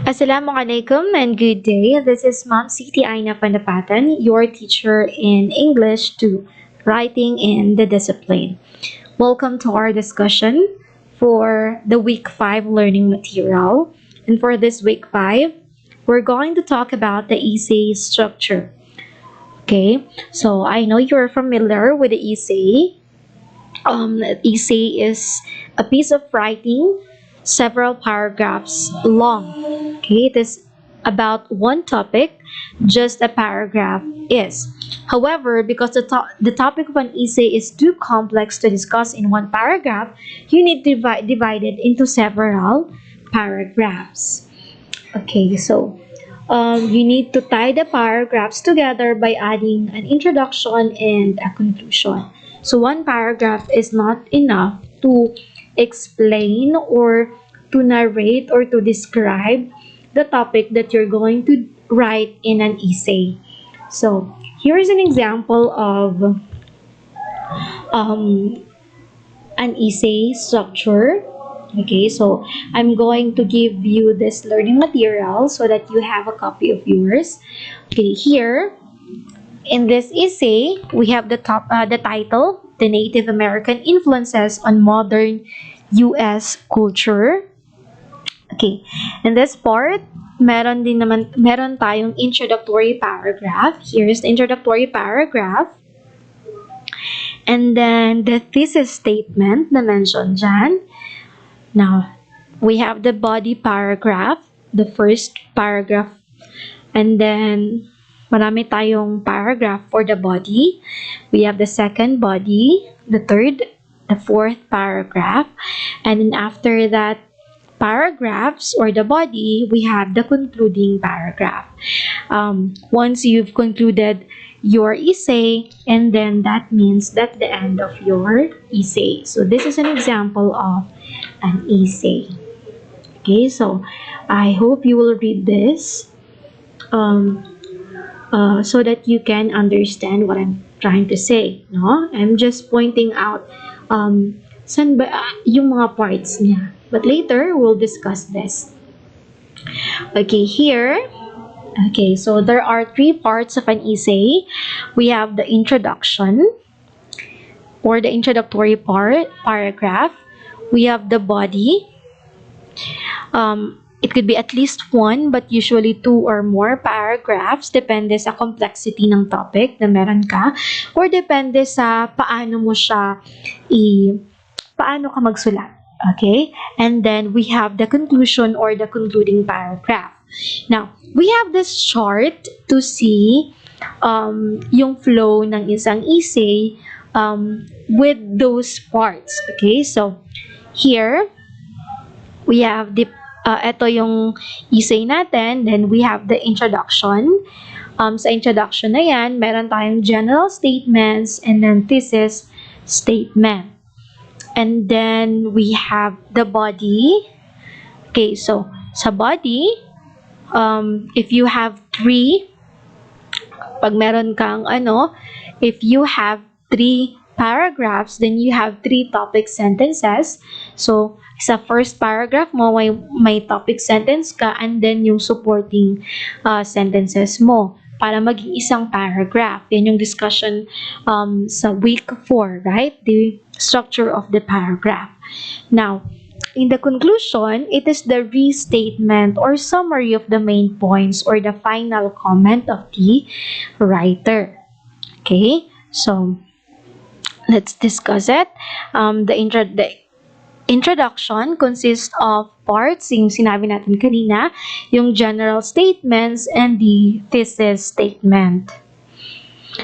Assalamualaikum and good day. This is Ma'am Siti Aina Pandapatan, your teacher in English 2, Writing in the Discipline. Welcome to our discussion for the Week 5 learning material. And for this Week 5, we're going to talk about the essay structure. Okay, so I know you're familiar with the essay. Essay is a piece of writing several paragraphs long. Okay, it is about one topic, just a paragraph is. However, because the topic of an essay is too complex to discuss in one paragraph, you need to divide it into several paragraphs. Okay, so you need to tie the paragraphs together by adding an introduction and a conclusion. So one paragraph is not enough to explain or to narrate or to describe the topic that you're going to write in an essay. So here is an example of an essay structure. Okay, so I'm going to give you this learning material so that you have a copy of yours. Okay, here in this essay, we have the title, The Native American Influences on Modern U.S. Culture. Okay, in this part, meron tayong introductory paragraph. Here's the introductory paragraph. And then the thesis statement na mention dyan. Now, we have the body paragraph, the first paragraph, and then marami tayong paragraph for the body. We have the second body, the third, the fourth paragraph, and then after that paragraphs or the body, we have the concluding paragraph. Once you've concluded your essay, and then that means that's the end of your essay. So this is an example of an essay. Okay, so I hope you will read this so that you can understand what I'm trying to say. No, I'm just pointing out saan ba yung mga parts niya. But later we'll discuss this. Okay, here. Okay, so there are 3 parts of an essay. We have the introduction or the introductory paragraph. We have the body. It could be at least 1 but usually 2 or more paragraphs depende sa complexity ng topic na meron ka or depende sa paano ka magsulat. Okay? And then we have the conclusion or the concluding paragraph. Now, we have this chart to see yung flow ng isang essay with those parts. Okay? So, here, we have the ito yung essay natin. Then, we have the introduction. Sa introduction na yan, meron tayong general statements and then thesis statement. And then, we have the body. Okay, so, sa body, if you have 3, pag meron kang if you have 3 paragraphs, then you have 3 topic sentences. So, sa first paragraph mo, may topic sentence ka and then yung supporting sentences mo para maging isang paragraph. Yan yung discussion sa week 4, right? The structure of the paragraph. Now, in the conclusion, it is the restatement or summary of the main points or the final comment of the writer. Okay? So, let's discuss it. The introduction consists of parts, yung sinabi natin kanina, yung general statements and the thesis statement.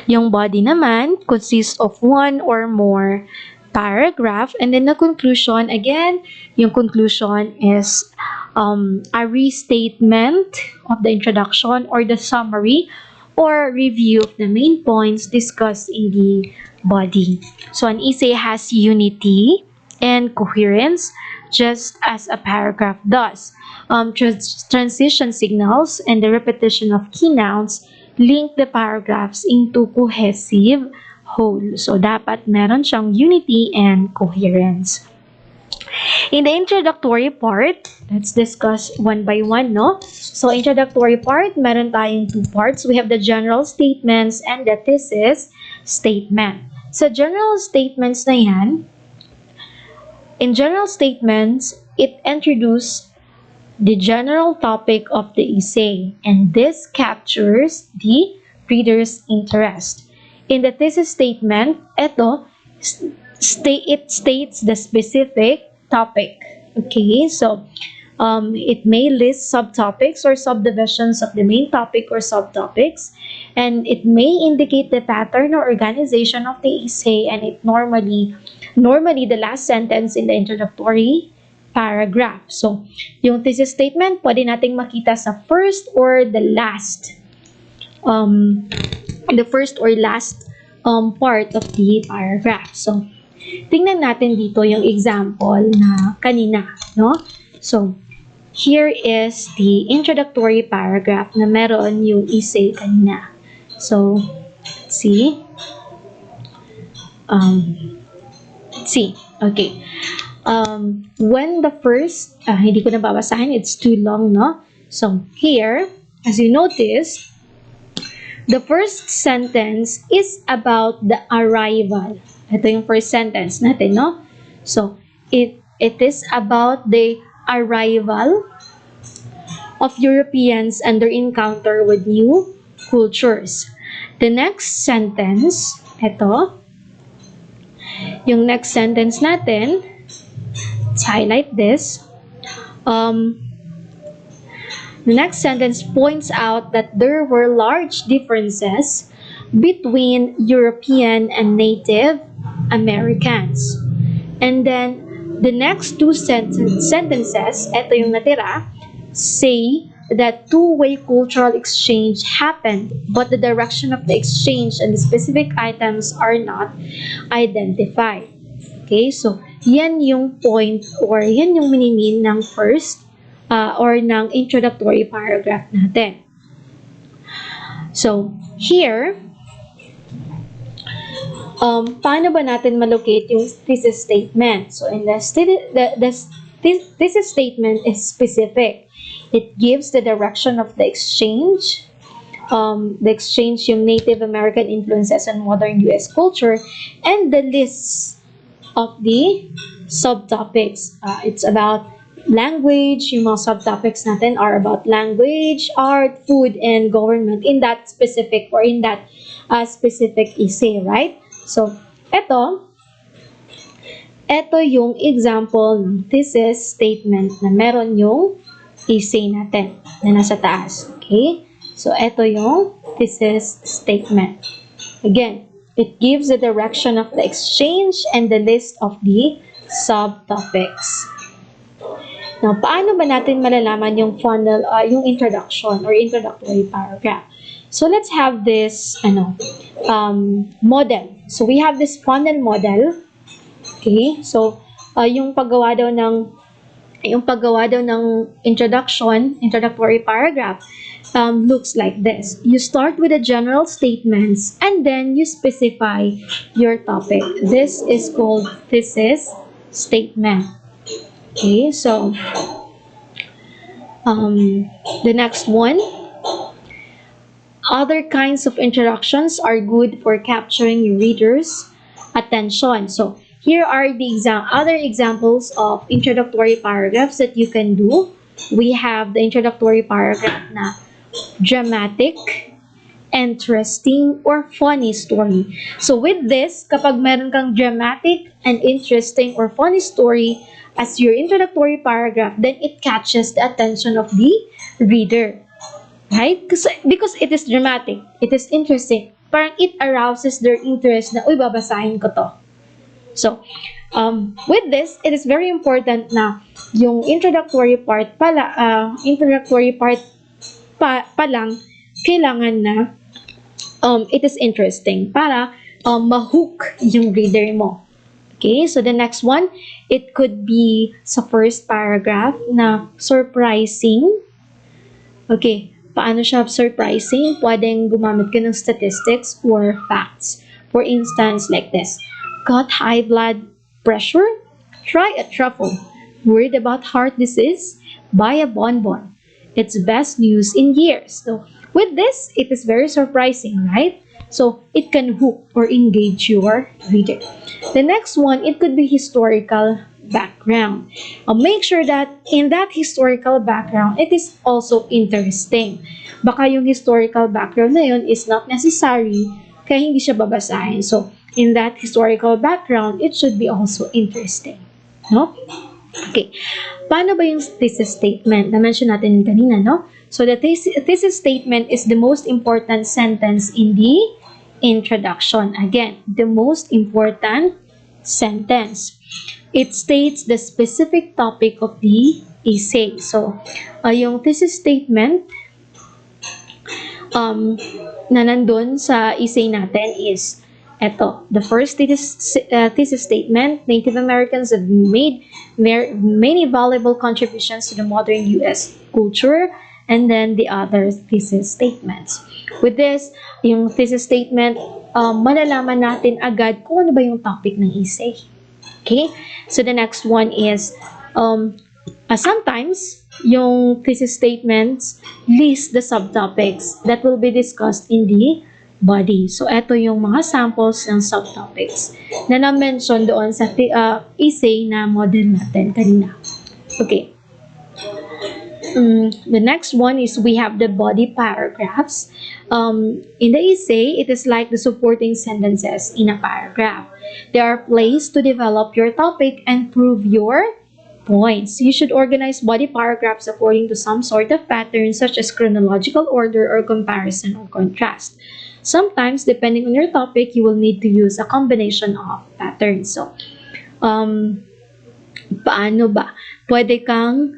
Yung body naman consists of 1 or more paragraph, and then the conclusion, again, yung conclusion is a restatement of the introduction or the summary or review of the main points discussed in the body. So an essay has unity and coherence just as a paragraph does. Transition signals and the repetition of key nouns link the paragraphs into cohesive whole. So dapat meron siyang unity and coherence. In the introductory part, let's discuss one by one, no? So, introductory part, meron tayong two parts. We have the general statements and the thesis statement. So, general statements na yan, in general statements, it introduces the general topic of the essay, and this captures the reader's interest. In the thesis statement, it states the specific topic. Okay, so it may list subtopics or subdivisions of the main topic or subtopics, and it may indicate the pattern or organization of the essay, and it normally the last sentence in the introductory paragraph. So, yung thesis statement, pwede nating makita sa first or the last part of the paragraph. So, tingnan natin dito yung example na kanina, no? So, here is the introductory paragraph na meron yung essay kanina. So, let's see. Okay. When the first, hindi ko na babasahin, it's too long, no? So, here, as you notice, the first sentence is about the arrival. Ito yung first sentence natin, no? So, it is about the arrival of Europeans and their encounter with new cultures. The next sentence, ito, yung next sentence natin, let's highlight this. The next sentence points out that there were large differences between European and Native Americans. And then, the next two sentences, ito yung natira, say that two-way cultural exchange happened, but the direction of the exchange and the specific items are not identified. Okay, so yan yung point or yan yung minimean ng first or ng introductory paragraph natin. So, here, paano ba natin malocate yung thesis statement? So, in the thesis statement is specific. It gives the direction of the exchange, yung Native American influences on modern U.S. culture, and the list of the subtopics. It's about language. Yung mga subtopics natin are about language, art, food, and government in that specific or in that specific essay, right? So, ito yung example ng thesis statement na meron yung essay natin na nasa taas. Okay? So, ito yung thesis statement. Again, it gives the direction of the exchange and the list of the subtopics. Now, paano ba natin malalaman yung yung introduction or introductory paragraph? So, let's have this model. So, we have this funnel model. Okay? So, yung paggawa daw ng introductory paragraph looks like this. You start with the general statements and then you specify your topic. This is called thesis statement. Okay, so the next one, other kinds of introductions are good for capturing your reader's attention. So here are the other examples of introductory paragraphs that you can do. We have the introductory paragraph na dramatic, interesting, or funny story. So with this, kapag meron kang dramatic and interesting or funny story as your introductory paragraph, then it catches the attention of the reader. Right? Because it is dramatic, it is interesting, parang it arouses their interest na, uy, babasahin ko to. So, with this, it is very important na yung introductory part pa lang, kailangan na it is interesting para ma-hook yung reader mo. Okay, so the next one, it could be sa first paragraph na surprising. Okay, paano siya surprising? Pwedeng gumamit ka ng statistics or facts. For instance, like this. Got high blood pressure? Try a truffle. Worried about heart disease? Buy a bonbon. It's best news in years. So with this, it is very surprising, right? So it can hook or engage your reader. The next one, it could be historical background. Make sure that in that historical background, it is also interesting. Baka yung historical background na yun is not necessary, kaya hindi siya babasahin. So, in that historical background, it should be also interesting. No? Okay. Paano ba yung thesis statement? Na-mention natin kanina, no? So, the thesis statement is the most important sentence in the introduction. Again, the most important sentence. It states the specific topic of the essay. So, yung thesis statement na nandun sa essay natin is eto. The first thesis statement, Native Americans have made many valuable contributions to the modern U.S. culture, and then the other thesis statements. With this, yung thesis statement, malalaman natin agad kung ano ba yung topic ng essay. Okay? So the next one is, sometimes, yung thesis statements list the subtopics that will be discussed in the body. So, eto yung mga samples ng subtopics na na-mention doon sa essay na model natin kanina. Okay. The next one is we have the body paragraphs. In the essay, it is like the supporting sentences in a paragraph. They are placed to develop your topic and prove your points. You should organize body paragraphs according to some sort of pattern, such as chronological order or comparison or contrast. Sometimes, depending on your topic, you will need to use a combination of patterns. So, paano ba? Pwede kang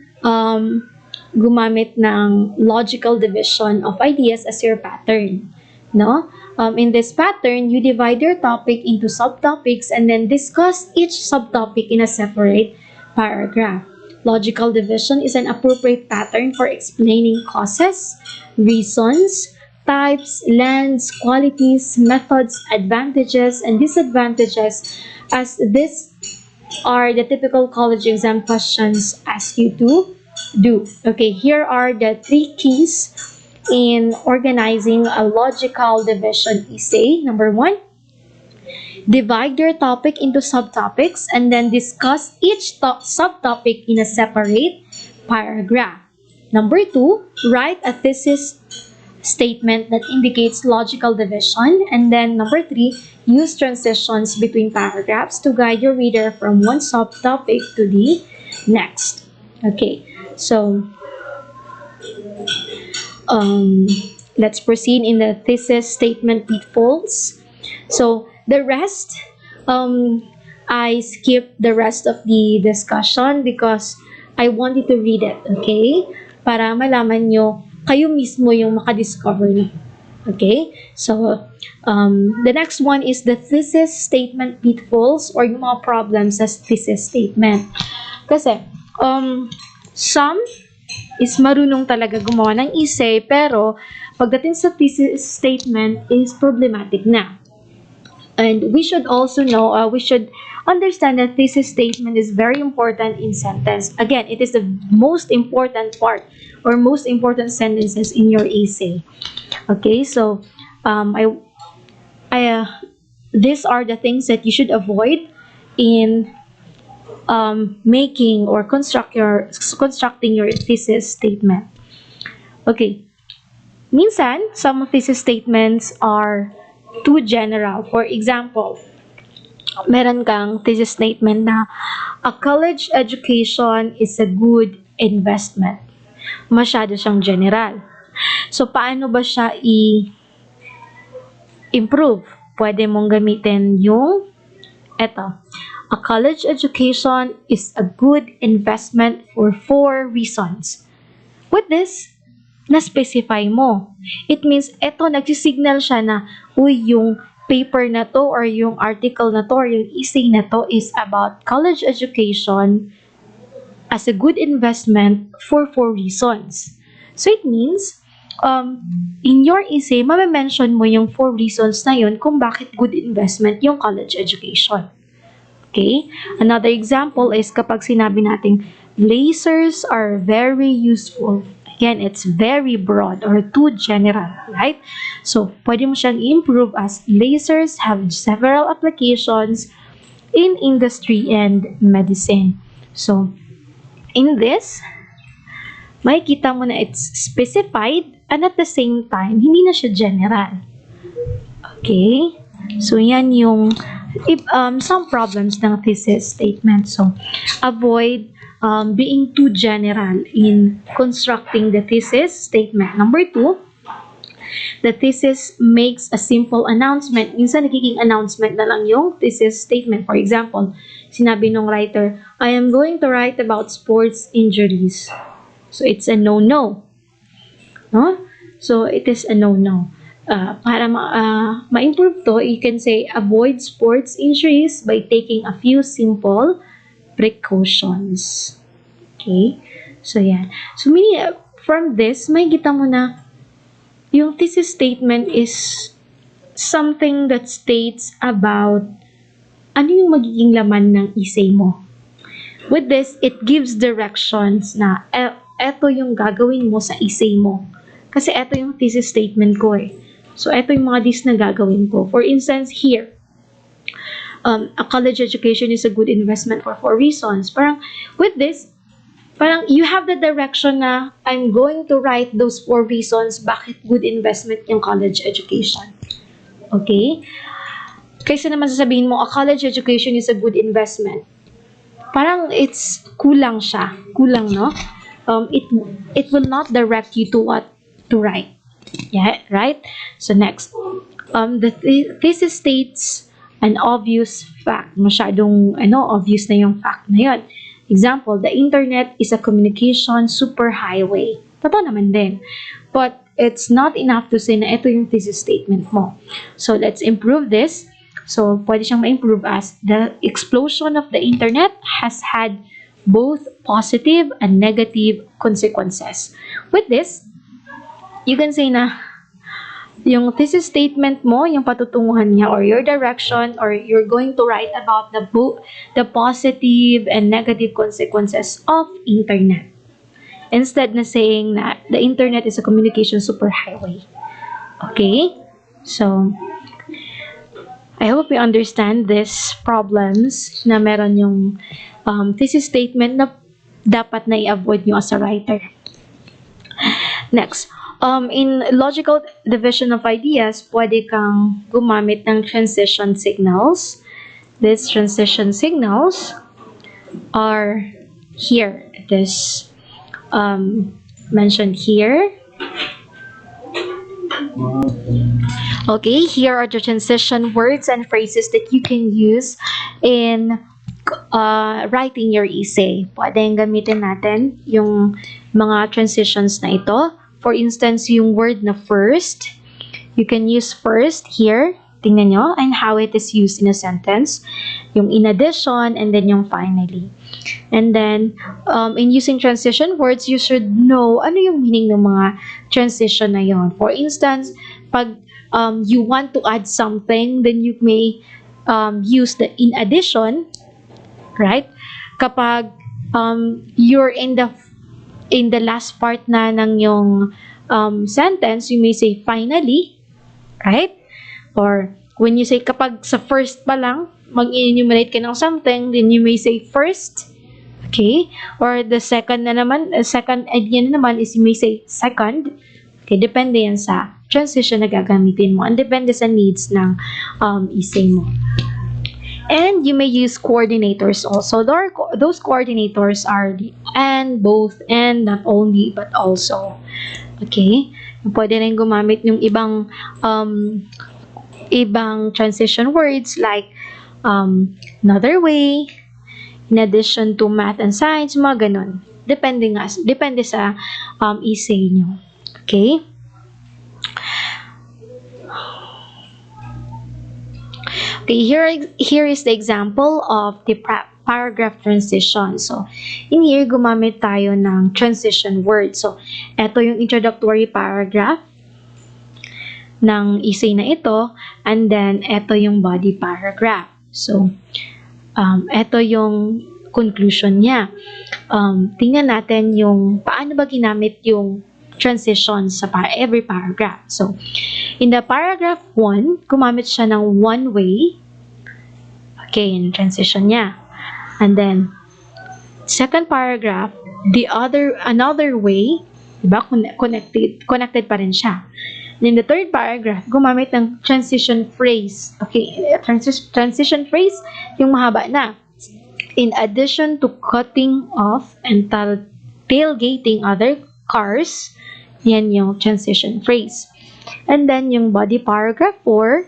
gumamit ng logical division of ideas as your pattern. No? In this pattern, you divide your topic into subtopics and then discuss each subtopic in a separate paragraph. Logical division is an appropriate pattern for explaining causes, reasons, types, lengths, qualities, methods, advantages, and disadvantages, as these are the typical college exam questions ask you to do. Okay, here are the 3 keys in organizing a logical division essay. Number 1, divide your topic into subtopics and then discuss each subtopic in a separate paragraph. Number 2, write a thesis statement that indicates logical division. And then number 3, use transitions between paragraphs to guide your reader from one subtopic to the next. Okay, so let's proceed in the thesis statement pitfalls. So the rest, I skipped the rest of the discussion because I wanted to read it, okay? Para malaman nyo, kayo mismo yung makadiscover na. Okay? So, the next one is the thesis statement pitfalls or yung mga problems sa thesis statement. Kasi, some is marunong talaga gumawa ng essay, pero pagdating sa thesis statement is problematic na. And we should also know, we should understand that thesis statement is very important in sentence. Again, it is the most important part or most important sentences in your essay. Okay, so these are the things that you should avoid in making or constructing your thesis statement. Okay, minsan, some of thesis statements are too general. For example, meron kang thesis statement na a college education is a good investment. Masyado siyang general. So, paano ba siya i-improve? Pwede mong gamitin yung eto. A college education is a good investment for 4 reasons. With this, na-specify mo. It means, eto, nagsisignal siya na, yung paper na to or yung article na to or yung essay na to is about college education as a good investment for 4 reasons. So, it means, in your essay, mame-mention mo yung 4 reasons na yun kung bakit good investment yung college education. Okay? Another example is kapag sinabi nating lasers are very useful. Again, it's very broad or too general, right? So, pwede mo siyang improve as lasers have several applications in industry and medicine. So, in this, makikita mo na it's specified and at the same time, hindi na siya general. Okay? So, yan yung some problems ng thesis statement. So, avoid being too general in constructing the thesis statement. Number 2, the thesis makes a simple announcement. Minsan, nagiging announcement na lang yung thesis statement. For example, sinabi ng writer, I am going to write about sports injuries. So, it's a no-no. No? So, it is a no-no. Para ma-improve to, you can say, avoid sports injuries by taking a few simple precautions. Okay? So, yan. So, from this, may kita mo na yung thesis statement is something that states about ano yung magiging laman ng essay mo. With this, it gives directions na eto yung gagawin mo sa essay mo. Kasi eto yung thesis statement ko eh. So, eto yung mga this na gagawin ko. For instance, here, a college education is a good investment for 4 reasons. Parang, with this, parang you have the direction na I'm going to write those 4 reasons bakit good investment yung college education. Okay? Kaysa naman sasabihin mo, a college education is a good investment. Parang it's kulang siya. Kulang, no? It will not direct you to what to write. Yeah, right? So next, the thesis states an obvious fact. Masyadong, obvious na yung fact na yun. Example, the internet is a communication superhighway. Totoo naman din. But it's not enough to say na ito yung thesis statement mo. So let's improve this. So pwede siyang ma-improve as the explosion of the internet has had both positive and negative consequences. With this, you can say na yung thesis statement mo, yung patutunguhan niya or your direction or you're going to write about the positive and negative consequences of internet. Instead na saying na the internet is a communication superhighway. Okay? So, I hope you understand these problems na meron yung thesis statement na dapat na i-avoid nyo as a writer. Next, in logical division of ideas, pwede kang gumamit ng transition signals. These transition signals are here. It is mentioned here. Okay, here are the transition words and phrases that you can use in writing your essay. Pwedeng gamitin natin yung mga transitions na ito. For instance, yung word na first, you can use first here. Tingnan nyo, and how it is used in a sentence. Yung in addition, and then yung finally. And then, in using transition words, you should know ano yung meaning ng mga transition na yon. For instance, pag you want to add something, then you may use the in addition, right? Kapag you're in the last part na ng yung sentence, you may say finally, right? Or when you say kapag sa first pa lang, mag-enumerate ka ng something, then you may say first, okay? Or the second na naman, second idea na naman is you may say second. Okay, depende yan sa transition na gagamitin mo. And depende sa needs ng essay mo. And you may use coordinators also. Those coordinators are the and, both, and, not only, but also. Okay? Pwede rin gumamit yung ibang transition words like another way, in addition to math and science, mga ganun. Depende sa essay nyo. Okay? Okay, here is the example of the paragraph transition. So, in here, gumamit tayo ng transition word. So, ito yung introductory paragraph ng essay na ito, and then ito yung body paragraph. So, Ito yung conclusion niya. Tingnan natin yung paano ba ginamit yung transition sa every paragraph. So, in the paragraph 1, gumamit siya ng one way. Okay, yung transition niya. And then, second paragraph, another way, diba? Connected pa rin siya. And in the third paragraph, gumamit ng transition phrase. Okay, transition phrase, yung mahaba na. In addition to cutting off and tailgating other cars, yan yung transition phrase. And then, yung body paragraph 4,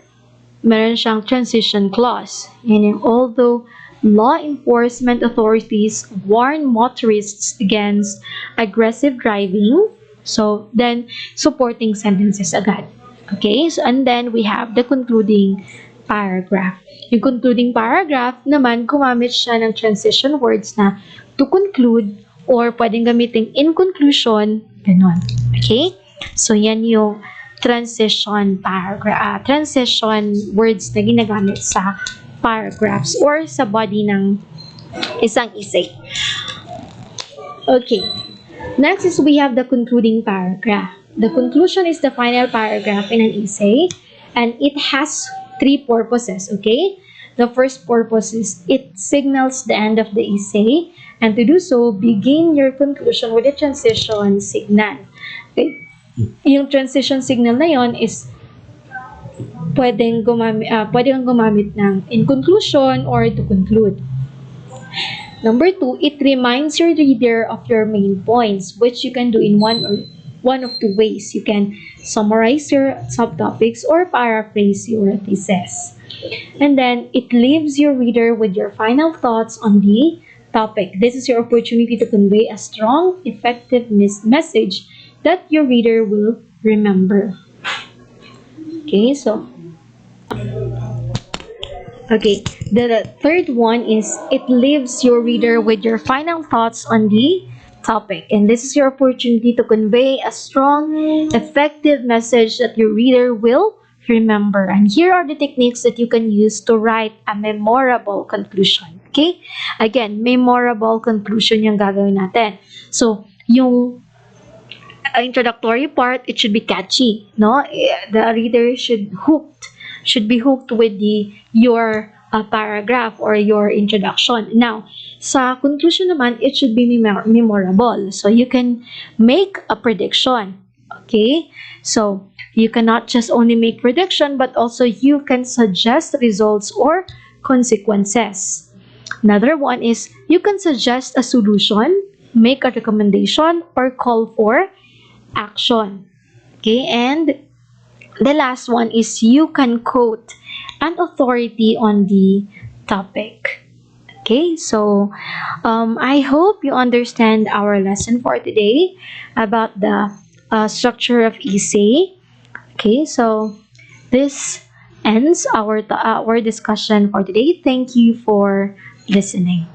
meron siyang transition clause. Yan yung, although law enforcement authorities warn motorists against aggressive driving, so then, supporting sentences agad. Okay, so and then we have the concluding paragraph. Yung concluding paragraph naman, gumamit siya ng transition words na to conclude or pwedeng gamitin in conclusion, ganon. Okay? So, yan yung transition paragraph, transition words na ginagamit sa paragraphs or sa body ng isang essay. Okay. Next is we have the concluding paragraph. The conclusion is the final paragraph in an essay and it has 3 purposes, okay? The first purpose is it signals the end of the essay, and to do so, begin your conclusion with a transition signal. Okay? Yung transition signal na yon is pwedeng gumamit ng in conclusion or to conclude. Number 2, it reminds your reader of your main points, which you can do in one of 2 ways. You can summarize your subtopics or paraphrase your thesis. And then, it leaves your reader with your final thoughts on the topic. This is your opportunity to convey a strong, effective message that your reader will remember. Okay, so the third one is it leaves your reader with your final thoughts on the topic. And this is your opportunity to convey a strong, effective message that your reader will remember. And here are the techniques that you can use to write a memorable conclusion. Okay? Again, memorable conclusion yung gagawin natin. So, yung introductory part, it should be catchy, no? The reader should be hooked with your paragraph or your introduction. Now, sa conclusion naman, it should be memorable. So, you can make a prediction. Okay? So, you cannot just only make prediction, but also you can suggest results or consequences. Another one is you can suggest a solution, make a recommendation, or call for action. Okay? And the last one is you can quote an authority on the topic. Okay, so I hope you understand our lesson for today about the structure of essay. Okay, so this ends our discussion for today. Thank you for listening.